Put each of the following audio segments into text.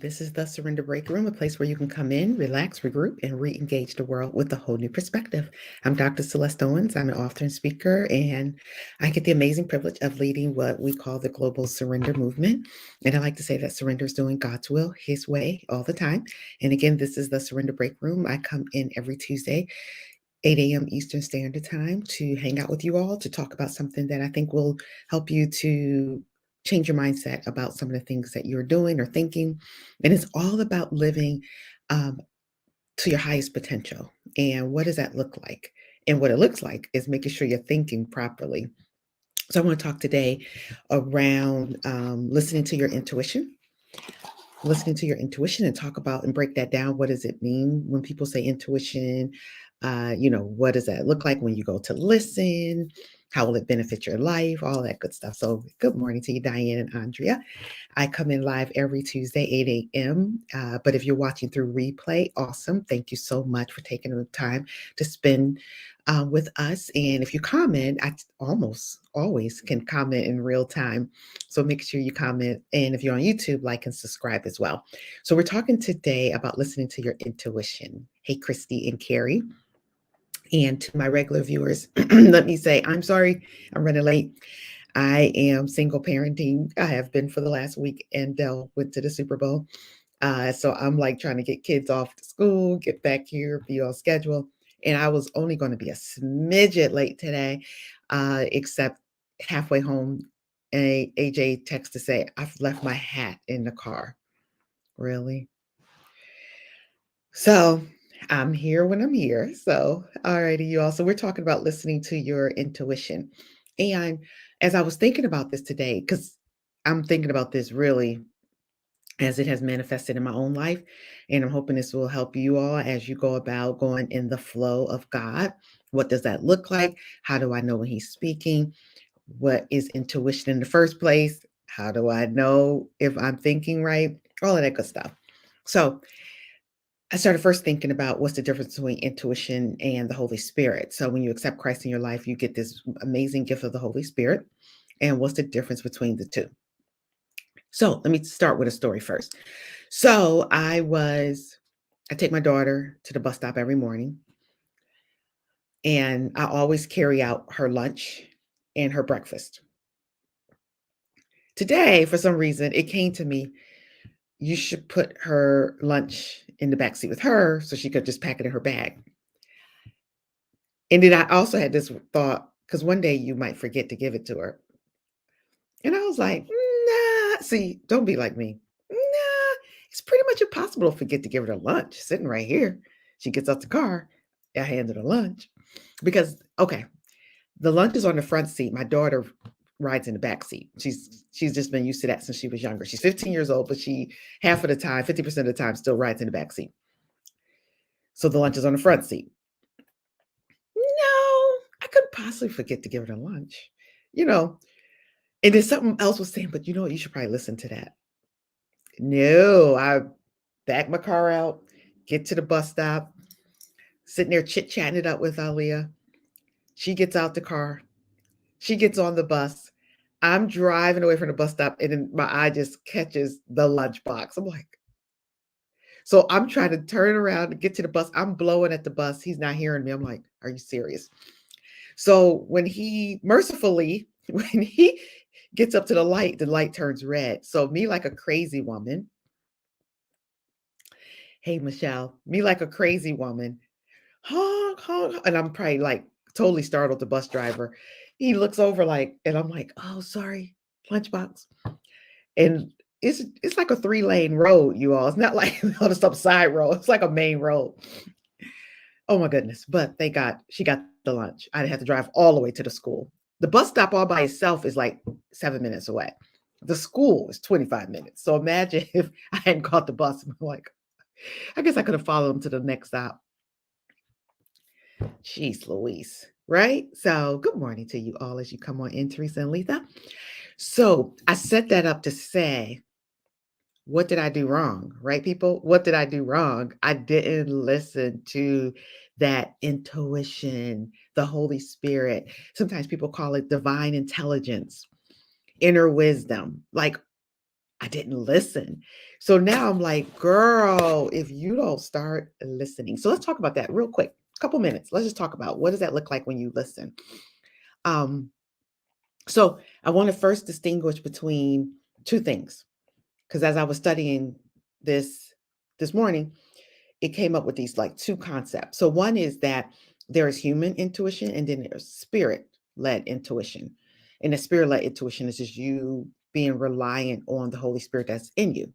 This is the Surrender Break Room, a place where you can come in, relax, regroup, and re engage the world with a whole new perspective. I'm Dr. Celeste Owens. I'm an author and speaker, and I get the amazing privilege of leading what we call the global surrender movement. And I like to say that surrender is doing God's will, His way, all the time. And again, this is the Surrender Break Room. I come in every Tuesday 8 a.m. Eastern Standard Time to hang out with you all to talk about something that I think will help you to change your mindset about some of the things that you're doing or thinking. And it's all about living um, to your highest potential. And what does that look like? And what it looks like is making sure you're thinking properly. So I want to talk today around listening to your intuition, and talk about and break that down. What does it mean when people say intuition? What does that look like when you go to listen? How will it benefit your life? All that good stuff. So, good morning to you, Diane and Andrea. I come in live every Tuesday, 8 a.m. But if you're watching through replay, awesome. Thank you so much for taking the time to spend with us. And if you comment, I almost always can comment in real time. So make sure you comment. And if you're on YouTube, like and subscribe as well. So we're talking today about listening to your intuition. Hey, Christy and Carrie. And to my regular viewers, let me say, I'm sorry, I'm running late. I am single parenting. I have been for the last week, and Dell went to the Super Bowl. So I'm like trying to get kids off to school, get back here, be on schedule. And I was only going to be a smidget late today, except halfway home, AJ texted to say, I've left my hat in the car. Really? So I'm here when I'm here. So, all righty, you all. So we're talking about listening to your intuition. And as I was thinking about this today, because I'm thinking about this really as it has manifested in my own life. And I'm hoping this will help you all as you go about going in the flow of God. What does that look like? How do I know when He's speaking? What is intuition in the first place? How do I know if I'm thinking right? All of that good stuff. So, I started first thinking about what's the difference between intuition and the Holy Spirit. So, when you accept Christ in your life, you get this amazing gift of the Holy Spirit. And what's the difference between the two? So, let me start with a story first. So, I take my daughter to the bus stop every morning, and I always carry out her lunch and her breakfast. Today, for some reason, it came to me, you should put her lunch in the back seat with her so she could just pack it in her bag. And then I also had this thought, because one day you might forget to give it to her. And I was like, nah, see, don't be like me. Nah, it's pretty much impossible to forget to give her the lunch sitting right here. She gets out the car, I hand her the lunch. Because, okay, the lunch is on the front seat. My daughter rides in the back seat. She's just been used to that since she was younger. She's 15 years old, but she half of the time, 50% of the time, still rides in the back seat. So the lunch is on the front seat. No, I couldn't possibly forget to give her the lunch. You know, and then something else was saying, but you know what? You should probably listen to that. No, I back my car out, get to the bus stop, sitting there chit-chatting it up with Aaliyah. She gets out the car. She gets on the bus. I'm driving away from the bus stop, and then my eye just catches the lunchbox. I'm like, so I'm trying to turn around to get to the bus. I'm blowing at the bus. He's not hearing me. I'm like, are you serious? So when he mercifully, when he gets up to the light turns red. So me like a crazy woman. Hey, Michelle, me like a crazy woman. Honk, honk, and I'm probably like totally startled the bus driver. He looks over like, and I'm like, oh, sorry, lunchbox. And it's like a 3-lane road, you all. It's not like on some side road. It's like a main road. Oh my goodness. But thank God she got the lunch. I didn't have to drive all the way to the school. The bus stop all by itself is like 7 minutes away. The school is 25 minutes. So imagine if I hadn't caught the bus. I'm like, I guess I could have followed him to the next stop. Jeez Louise. Right? So good morning to you all as you come on in, Teresa and Letha. So I set that up to say, what did I do wrong? Right, people? What did I do wrong? I didn't listen to that intuition, the Holy Spirit. Sometimes people call it divine intelligence, inner wisdom. Like I didn't listen. So now I'm like, girl, if you don't start listening. So let's talk about that real quick. Couple minutes. Let's just talk about what does that look like when you listen. Um, so I want to first distinguish between two things. Because as I was studying this morning, it came up with these like two concepts. So one is that there is human intuition and then there's spirit-led intuition. And the spirit-led intuition is just you being reliant on the Holy Spirit that's in you.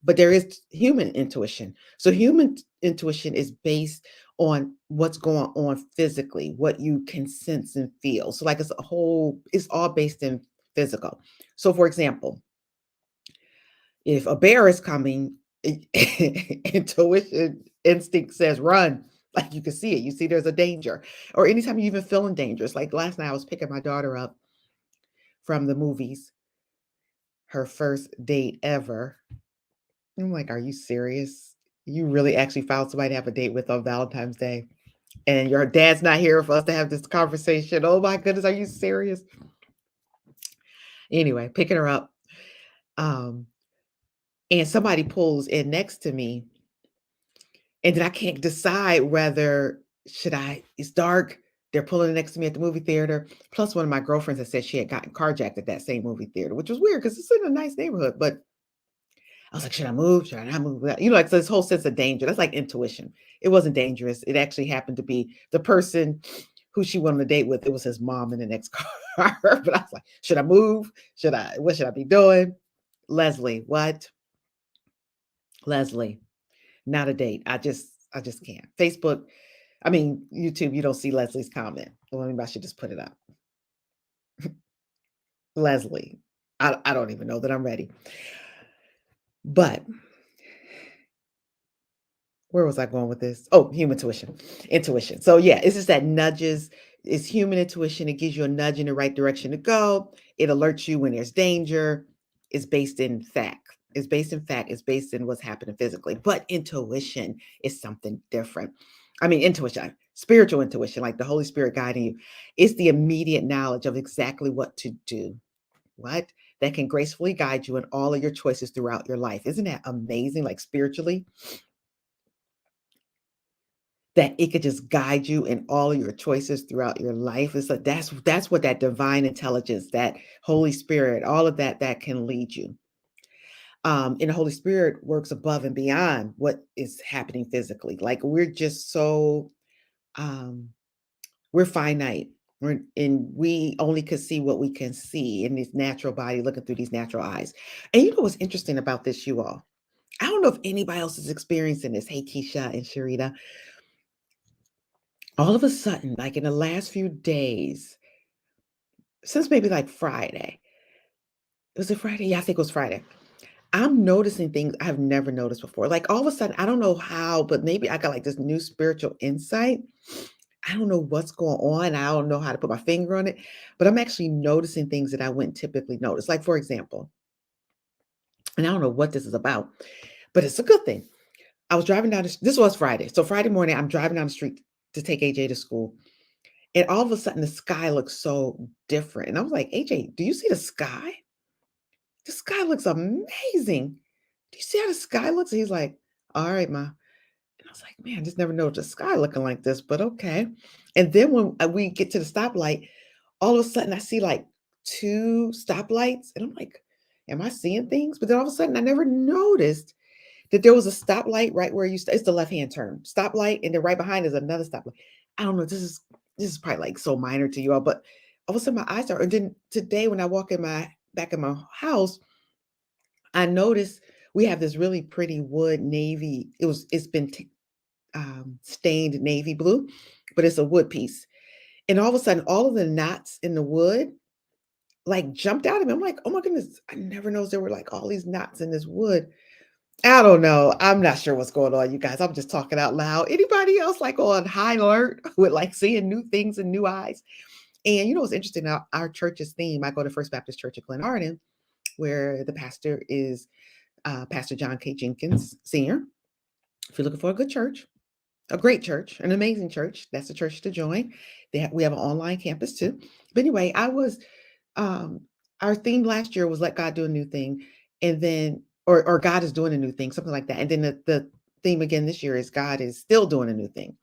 But there is human intuition. So human intuition is based on what's going on physically, what you can sense and feel. So like it's all based in physical. So for example, if a bear is coming, intuition instinct says run. Like you can see it. You see there's a danger. Or anytime you even feeling dangerous. Like last night I was picking my daughter up from the movies, her first date ever. I'm like, are you serious? You really actually found somebody to have a date with on Valentine's Day. And your dad's not here for us to have this conversation. Oh my goodness, are you serious? Anyway, picking her up. Um, and somebody pulls in next to me. And then I can't decide whether it's dark. They're pulling next to me at the movie theater. Plus, one of my girlfriends had said she had gotten carjacked at that same movie theater, which was weird because it's in a nice neighborhood. But I was like, should I move? Should I not move? Like so this whole sense of danger. That's like intuition. It wasn't dangerous. It actually happened to be the person who she went on a date with. It was his mom in the next car. But I was like, should I move? What should I be doing? Leslie, what? Leslie, not a date. I just can't. Facebook, I mean, YouTube, you don't see Leslie's comment. Well, maybe I should just put it up. Leslie, I don't even know that I'm ready. But where was I going with this? Oh, human intuition. Intuition. So yeah, it's just that nudges. It's human intuition. It gives you a nudge in the right direction to go. It alerts you when there's danger. It's based in fact. It's based in fact. It's based in what's happening physically. But intuition is something different. I mean, intuition, spiritual intuition, like the Holy Spirit guiding you. It's the immediate knowledge of exactly what to do. What? That can gracefully guide you in all of your choices throughout your life. Isn't that amazing? Like spiritually, that it could just guide you in all of your choices throughout your life. It's like that's what that divine intelligence, that Holy Spirit, all of that can lead you. And the Holy Spirit works above and beyond what is happening physically. Like we're just so um we're finite. And we only can see what we can see in this natural body, looking through these natural eyes. And you know what's interesting about this, you all? I don't know if anybody else is experiencing this. Hey, Keisha and Sharita, all of a sudden, like in the last few days, since maybe like Friday, was it Friday? Yeah, I think it was Friday. I'm noticing things I've never noticed before. Like all of a sudden, I don't know how, but maybe I got like this new spiritual insight. I don't know what's going on. I don't know how to put my finger on it, but I'm actually noticing things that I wouldn't typically notice. Like, for example, and I don't know what this is about, but it's a good thing. I was driving down this was Friday. So Friday morning, I'm driving down the street to take AJ to school. And all of a sudden, the sky looks so different. And I was like, AJ, do you see the sky? The sky looks amazing. Do you see how the sky looks? He's like, all right, ma. And I was like, man, I just never noticed the sky looking like this, but okay. And then when we get to the stoplight, all of a sudden I see like two stoplights. And I'm like, am I seeing things? But then all of a sudden I never noticed that there was a stoplight right where it's the left-hand turn stoplight, and then right behind is another stoplight. I don't know. This is probably like so minor to you all, but all of a sudden my eyes are. And then today when I walk in my back in my house, I noticed we have this really pretty wood navy. It's been stained navy blue, but it's a wood piece. And all of a sudden, all of the knots in the wood like jumped out at me. I'm like, oh my goodness, I never noticed there were like all these knots in this wood. I don't know. I'm not sure what's going on, you guys. I'm just talking out loud. Anybody else like on high alert with like seeing new things and new eyes? And you know what's interesting? Our church's theme, I go to First Baptist Church at Glen Arden, where the pastor is Pastor John K. Jenkins Sr. If you're looking for a good church, a great church, an amazing church, that's the church to join. We have an online campus too. But anyway, um, our theme last year was Let God Do a New Thing. And then, or God is doing a new thing, something like that. And then the theme again this year is God is still doing a new thing.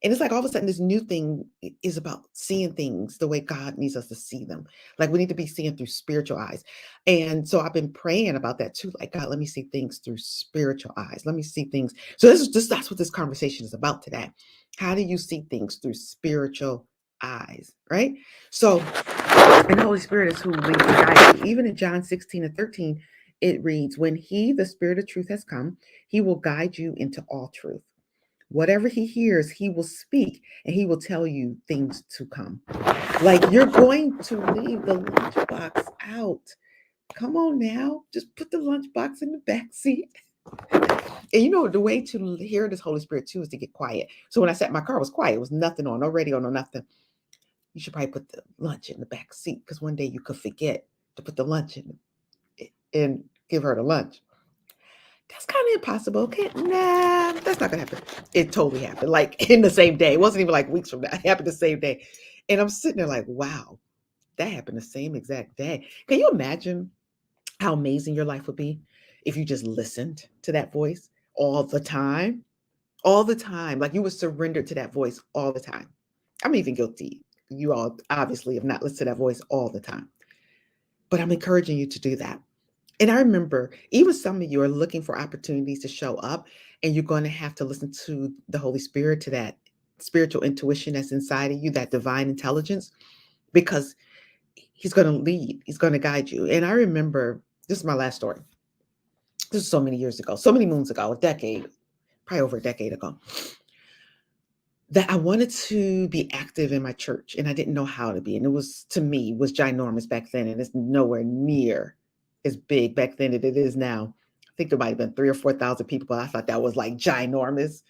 And it's like all of a sudden this new thing is about seeing things the way God needs us to see them. Like we need to be seeing through spiritual eyes. And so I've been praying about that too. Like, God, let me see things through spiritual eyes. Let me see things. So this is just that's what this conversation is about today. How do you see things through spiritual eyes? Right. So, and the Holy Spirit is who leads and guides you. Even in John 16 and 13, it reads, when he, the Spirit of truth, has come, he will guide you into all truth. Whatever he hears, he will speak and he will tell you things to come. Like you're going to leave the lunchbox out. Come on now. Just put the lunchbox in the back seat. And you know, the way to hear this Holy Spirit too is to get quiet. So when I sat in my car, it was quiet. It was nothing on, no radio, no nothing. You should probably put the lunch in the back seat because one day you could forget to put the lunch in and give her the lunch. That's kind of impossible. Okay, nah, that's not gonna happen. It totally happened, like in the same day. It wasn't even like weeks from now. It happened the same day. And I'm sitting there like, wow, that happened the same exact day. Can you imagine how amazing your life would be if you just listened to that voice all the time? All the time. Like you would surrender to that voice all the time. I'm even guilty. You all obviously have not listened to that voice all the time. But I'm encouraging you to do that. And I remember even some of you are looking for opportunities to show up, and you're going to have to listen to the Holy Spirit, to that spiritual intuition that's inside of you, that divine intelligence, because he's going to lead, he's going to guide you. And I remember, this is my last story. This is so many years ago, so many moons ago, a decade, probably over a decade ago, that I wanted to be active in my church and I didn't know how to be. And it was, to me, was ginormous back then. And it's nowhere near as big back then as it is now. I think there might have been 3 or 4,000 people, but I thought that was like ginormous.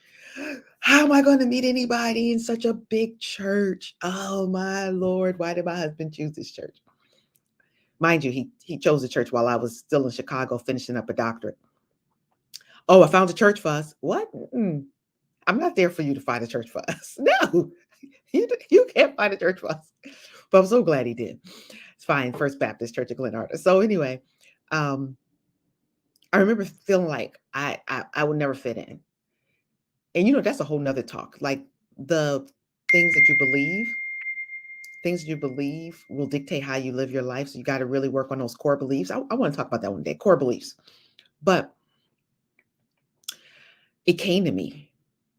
How am I going to meet anybody in such a big church? Oh my Lord, why did my husband choose this church? Mind you, he chose the church while I was still in Chicago finishing up a doctorate. Oh, I found a church for us. What? I'm not there for you to find a church for us. No, you can't find a church for us. But I'm so glad he did. It's fine. First Baptist Church of Glen Arthur. So anyway, um, I remember feeling like I would never fit in. And you know, that's a whole nother talk. Like the things that you believe, things that you believe will dictate how you live your life. So you got to really work on those core beliefs. I want to talk about that one day, core beliefs. But it came to me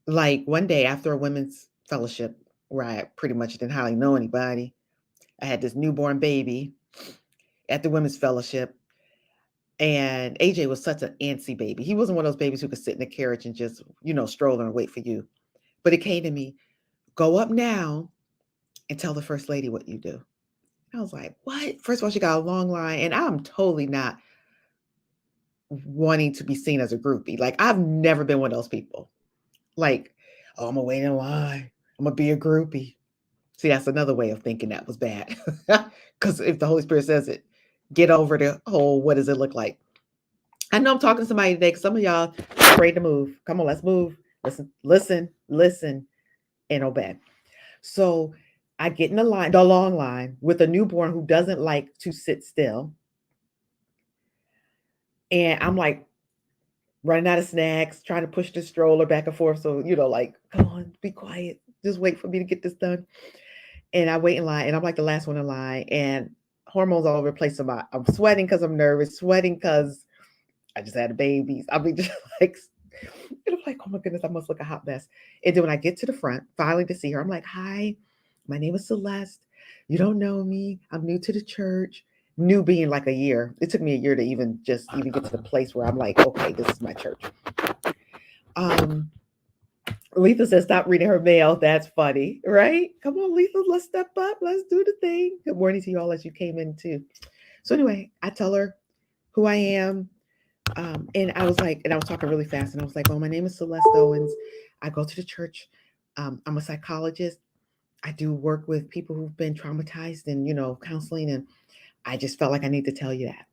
like one day after a women's fellowship where I pretty much didn't hardly know anybody. I had this newborn baby at the women's fellowship, and AJ was such an antsy baby. He wasn't one of those babies who could sit in a carriage and just, stroll and wait for you. But it came to me, go up now and tell the first lady what you do. I was like, what? First of all, she got a long line, and I'm totally not wanting to be seen as a groupie. Like, I've never been one of those people. Like, oh, I'm gonna wait in line. I'm gonna be a groupie. See, that's another way of thinking that was bad. Because if the Holy Spirit says it, get over the whole, what does it look like? I know I'm talking to somebody today because some of y'all are afraid to move. Come on, let's move. Listen, and obey. So I get in the long line with a newborn who doesn't like to sit still. And I'm like running out of snacks, trying to push the stroller back and forth. So, like, come on, be quiet. Just wait for me to get this done. And I wait in line, and I'm like the last one in line, and hormones all over the place. So I'm sweating because I'm nervous, sweating because I just had a baby. I mean, just like, and I'm like, oh my goodness, I must look a hot mess. And then when I get to the front, finally to see her, I'm like, hi, my name is Celeste. You don't know me. I'm new to the church. New being like a year. It took me a year to even get to the place where I'm like, okay, this is my church. Letha says, stop reading her mail. That's funny, right? Come on, Letha, let's step up. Let's do the thing. Good morning to you all as you came in too. So anyway, I tell her who I am. And I was talking really fast, and I was like, oh, my name is Celeste Owens. I go to the church. I'm a psychologist. I do work with people who've been traumatized and, counseling. And I just felt like I need to tell you that.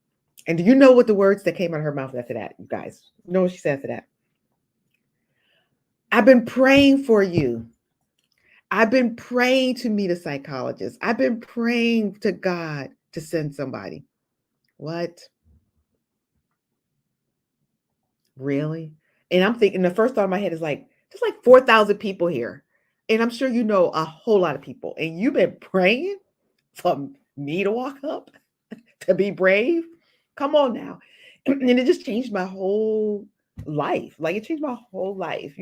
And do you know what the words that came out of her mouth after that, you guys? You know what she said after that? I've been praying for you. I've been praying to meet a psychologist. I've been praying to God to send somebody. What? Really? And I'm thinking the first thought in my head is like, there's like 4,000 people here. And I'm sure you know a whole lot of people. And you've been praying for me to walk up, to be brave. Come on now. And it just changed my whole life. Like it changed my whole life.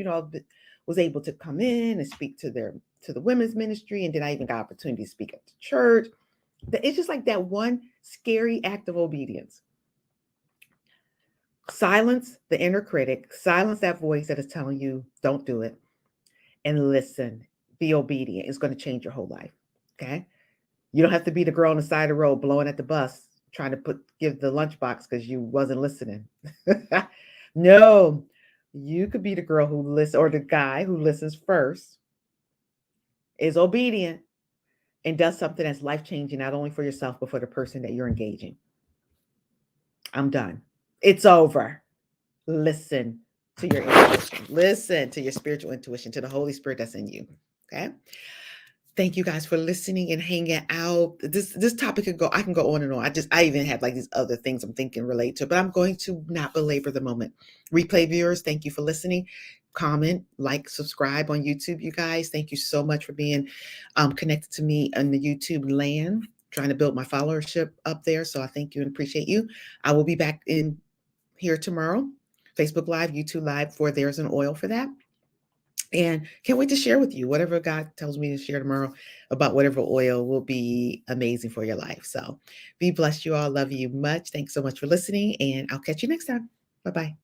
Was able to come in and speak to the women's ministry. And then I even got opportunity to speak at the church. It's just like that one scary act of obedience. Silence the inner critic, silence that voice that is telling you don't do it, and listen. Be obedient. It's going to change your whole life. Okay. You don't have to be the girl on the side of the road blowing at the bus trying to give the lunchbox because you wasn't listening. No, you could be the girl who listens or the guy who listens first, is obedient, and does something that's life changing, not only for yourself, but for the person that you're engaging. I'm done. It's over. Listen to your intuition. Listen to your spiritual intuition, to the Holy Spirit that's in you. Okay. Thank you guys for listening and hanging out. This topic I can go on and on. I even have like these other things I'm thinking relate to, but I'm going to not belabor the moment. Replay viewers, thank you for listening. Comment, like, subscribe on YouTube, you guys. Thank you so much for being connected to me on the YouTube land, trying to build my followership up there. So I thank you and appreciate you. I will be back in here tomorrow, Facebook Live, YouTube Live, for There's an Oil for that. And can't wait to share with you whatever God tells me to share tomorrow about whatever oil will be amazing for your life. So be blessed, you all. Love you much. Thanks so much for listening, and I'll catch you next time. Bye-bye.